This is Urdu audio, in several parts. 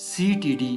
CTD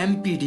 MPD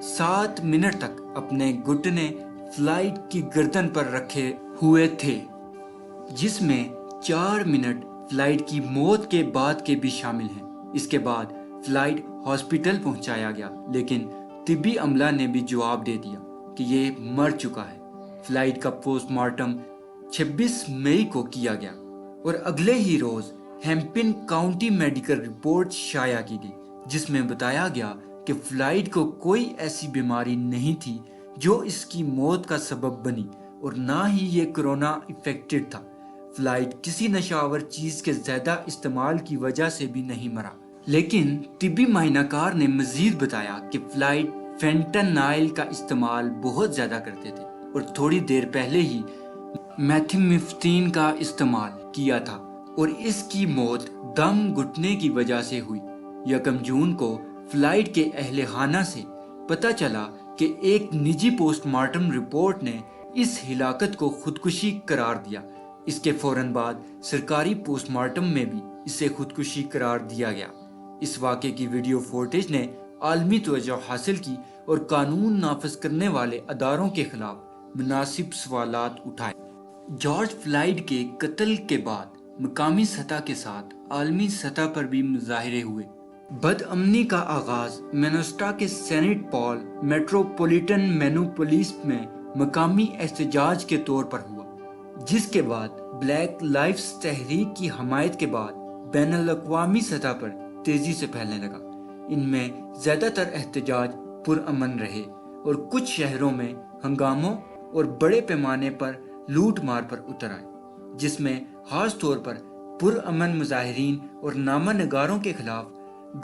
7 منٹ تک اپنے گھٹنے فلائٹ کی گردن پر رکھے ہوئے تھے، جس میں 4 منٹ فلائٹ کی موت کے بعد کے بھی شامل ہیں۔ اس کے بعد فلائٹ ہاسپٹل پہنچایا گیا، لیکن طبی عملہ نے بھی جواب دے دیا کہ یہ مر چکا ہے۔ فلائٹ کا پوسٹ مارٹم 26 مئی کو کیا گیا اور اگلے ہی روز ہیمپن کاؤنٹی میڈیکل رپورٹ شائع کی گئی، جس میں بتایا گیا کہ فلائٹ کو کوئی ایسی بیماری نہیں تھی جو اس کی موت کا سبب بنی، اور نہ ہی یہ کرونا افیکٹڈ تھا۔ فلائٹ کسی نشاور چیز کے زیادہ استعمال کی وجہ سے بھی نہیں مرا۔ لیکن طبی ماہرین کار نے مزید بتایا کہ فلائٹ فینٹانائل کا استعمال بہت زیادہ کرتے تھے اور تھوڑی دیر پہلے ہی میتھیمفٹین کا استعمال کیا تھا، اور اس کی موت دم گھٹنے کی وجہ سے ہوئی۔ 1 جون کو فلائٹ کے اہل خانہ سے پتہ چلا کہ ایک نجی پوسٹ مارٹم رپورٹ نے اس ہلاکت کو خودکشی قرار دیا۔ اس کے فوراً بعد سرکاری پوسٹ مارٹم میں بھی اسے خودکشی قرار دیا گیا۔ اس واقعے کی ویڈیو فوٹیج نے عالمی توجہ حاصل کی اور قانون نافذ کرنے والے اداروں کے خلاف مناسب سوالات اٹھائے۔ جارج فلائڈ کے قتل کے بعد مقامی سطح کے ساتھ عالمی سطح پر بھی مظاہرے ہوئے۔ بد امنی کا آغاز مینیسوٹا کے سینٹ پال میٹروپولیٹن مینوپولیس میں مقامی احتجاج کے طور پر ہوا، جس کے بعد بلیک لائفز تحریک کی حمایت کے بعد بین الاقوامی سطح پر تیزی سے پھیلنے لگا۔ ان میں زیادہ تر احتجاج پرامن رہے اور کچھ شہروں میں ہنگاموں اور بڑے پیمانے پر لوٹ مار پر اتر آئے، جس میں خاص طور پر پرامن مظاہرین اور نامہ نگاروں کے خلاف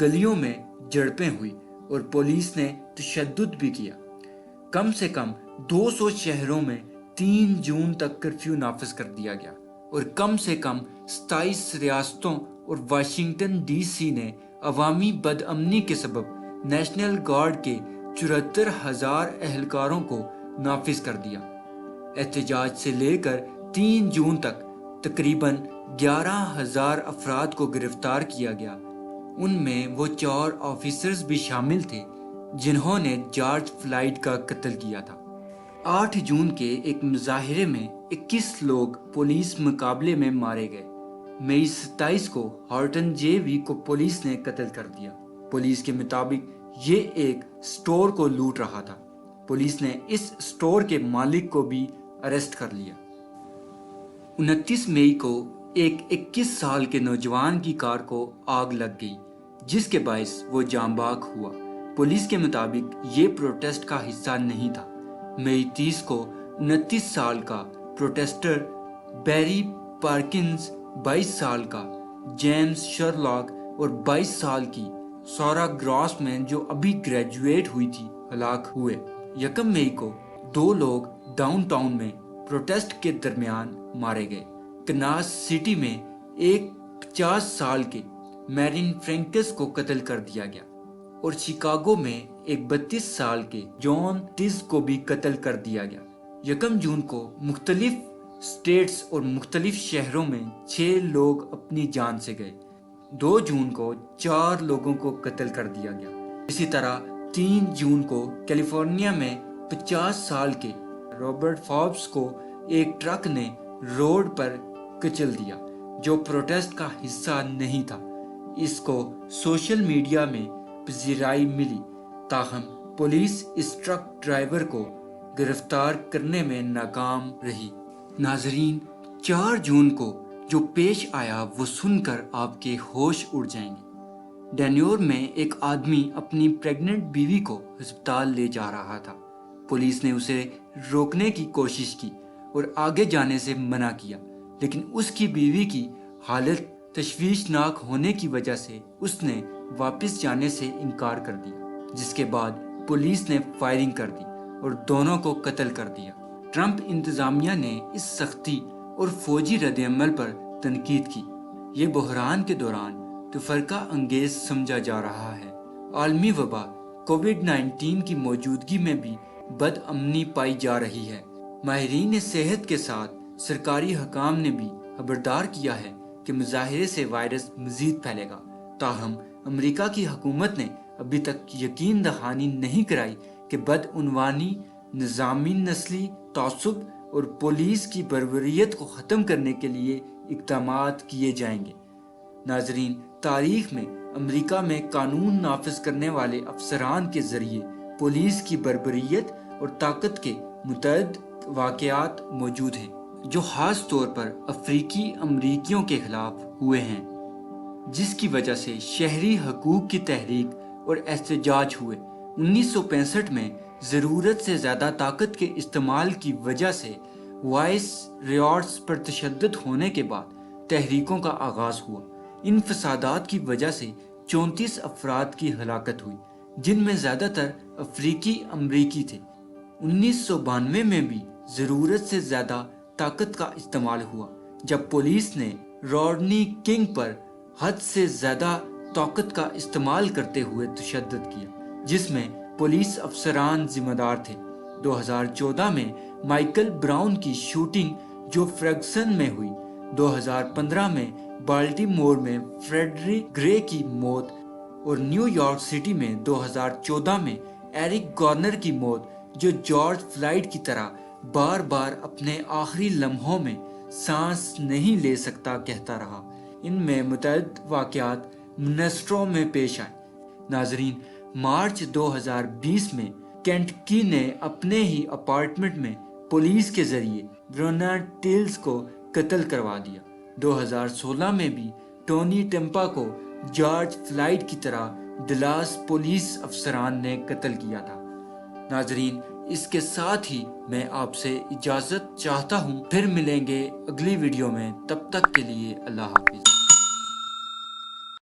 گلیوں میں جھڑپیں ہوئی اور پولیس نے تشدد بھی کیا۔ کم سے کم 200 شہروں میں 3 جون تک کرفیو نافذ کر دیا گیا، اور کم سے کم 27 ریاستوں اور واشنگٹن ڈی سی نے عوامی بد امنی کے سبب نیشنل گارڈ کے 74,000 اہلکاروں کو نافذ کر دیا۔ احتجاج سے لے کر 3 جون تک تقریباً 11,000 افراد کو گرفتار کیا گیا۔ ان میں وہ 4 آفیسرز بھی شامل تھے جنہوں نے جارج فلائڈ کا قتل کیا تھا۔ 8 جون کے ایک مظاہرے میں 21 لوگ پولیس مقابلے میں مارے گئے۔ مئی 27 کو ہارٹن جے وی کو پولیس نے قتل کر دیا۔ پولیس کے مطابق یہ ایک سٹور کو لوٹ رہا تھا۔ پولیس نے اس سٹور کے مالک کو بھی اریسٹ کر لیا۔ 29 مئی کو ایک 21 سال کے نوجوان کی کار کو آگ لگ گئی، جس کے باعث وہ جاں بحق ہوا۔ پولیس کے مطابق یہ پروٹیسٹ کا حصہ نہیں تھا۔ مئی 30 کو 29 سال کا پروٹیسٹر بیری پارکنز، 22 سال کا جیمز شرلاک اور 22 سال کی سارا گراسمین جو ابھی گریجویٹ ہوئی تھی ہلاک ہوئے۔ 1 مئی کو 2 لوگ ڈاؤن ٹاؤن میں پروٹیسٹ کے درمیان مارے گئے۔ کناس سٹی میں ایک 50 سال کے میرین فرینکس کو قتل کر دیا گیا، اور شکاگو میں ایک 32 سال کے جان ٹز کو بھی قتل کر دیا گیا۔ 1 جون کو مختلف اسٹیٹس اور مختلف شہروں میں 6 لوگ اپنی جان سے گئے۔ 2 جون کو 4 لوگوں کو قتل کر دیا گیا۔ اسی طرح 3 جون کو کیلیفورنیا میں 50 سال کے رابرٹ فاربس کو ایک ٹرک نے روڈ پر کچل دیا، جو پروٹیسٹ کا حصہ نہیں تھا۔ اس کو سوشل میڈیا میں پذیرائی ملی، تاہم پولیس اس ٹرک ڈرائیور کو گرفتار کرنے میں ناکام رہی۔ ناظرین، 4 جون کو جو پیش آیا وہ سن کر آپ کے ہوش اڑ جائیں گے۔ ڈینیور میں ایک آدمی اپنی پریگننٹ بیوی کو ہسپتال لے جا رہا تھا۔ پولیس نے اسے روکنے کی کوشش کی اور آگے جانے سے منع کیا، لیکن اس کی بیوی کی حالت تشویشناک ہونے کی وجہ سے اس نے واپس جانے سے انکار کر دیا، جس کے بعد پولیس نے فائرنگ کر دی اور دونوں کو قتل کر دیا۔ ٹرمپ انتظامیہ نے اس سختی اور فوجی رد عمل پر تنقید کی۔ یہ بحران کے دوران تفرقہ انگیز سمجھا جا رہا ہے۔ عالمی وبا کووڈ-19 کی موجودگی میں بھی بد امنی پائی جا رہی ہے۔ ماہرین صحت کے ساتھ سرکاری حکام نے بھی خبردار کیا ہے کہ مظاہرے سے وائرس مزید پھیلے گا، تاہم امریکہ کی حکومت نے ابھی تک یقین دہانی نہیں کرائی کہ بدعنوانی، نظامی نسلی تعصب اور پولیس کی بربریت کو ختم کرنے کے لیے اقدامات کیے جائیں گے۔ ناظرین، تاریخ میں امریکہ میں قانون نافذ کرنے والے افسران کے ذریعے پولیس کی بربریت اور طاقت کے متعدد واقعات موجود ہیں، جو خاص طور پر افریقی امریکیوں کے خلاف ہوئے ہیں، جس کی وجہ سے شہری حقوق کی تحریک اور احتجاج ہوئے۔ 1965 میں ضرورت سے زیادہ طاقت کے استعمال کی وجہ سے وائس رائٹس پر تشدد ہونے کے بعد تحریکوں کا آغاز ہوا۔ ان فسادات کی وجہ سے 34 افراد کی ہلاکت ہوئی، جن میں زیادہ تر افریقی امریکی تھے۔ 1992 میں بھی ضرورت سے زیادہ طاقت کا استعمال ہوا، جب پولیس نے راڈنی کنگ پر حد سے زیادہ طاقت کا استعمال کرتے ہوئے تشدد کیا، جس میں پولیس افسران ذمہ دار تھے۔ 2014 میں مائیکل براؤن کی شوٹنگ جو فرگسن میں ہوئی، 2015 میں بالٹیمور میں فریڈرک گرے کی موت اور نیو یارک سٹی میں 2014 میں ایرک گارنر کی موت، جو جارج فلائیڈ کی طرح بار بار اپنے آخری لمحوں میں سانس نہیں لے سکتا کہتا رہا۔ ان میں متعدد واقعات منسٹرو میں پیش آئے۔ ناظرین، مارچ 2020 میں کینٹکی نے اپنے ہی اپارٹمنٹ میں پولیس کے ذریعے برینا ٹیلز کو قتل کروا دیا۔ 2016 میں بھی ٹونی ٹمپا کو جارج فلائیڈ کی طرح ڈلاس پولیس افسران نے قتل کیا تھا۔ ناظرین، اس کے ساتھ ہی میں آپ سے اجازت چاہتا ہوں، پھر ملیں گے اگلی ویڈیو میں، تب تک کے لیے اللہ حافظ۔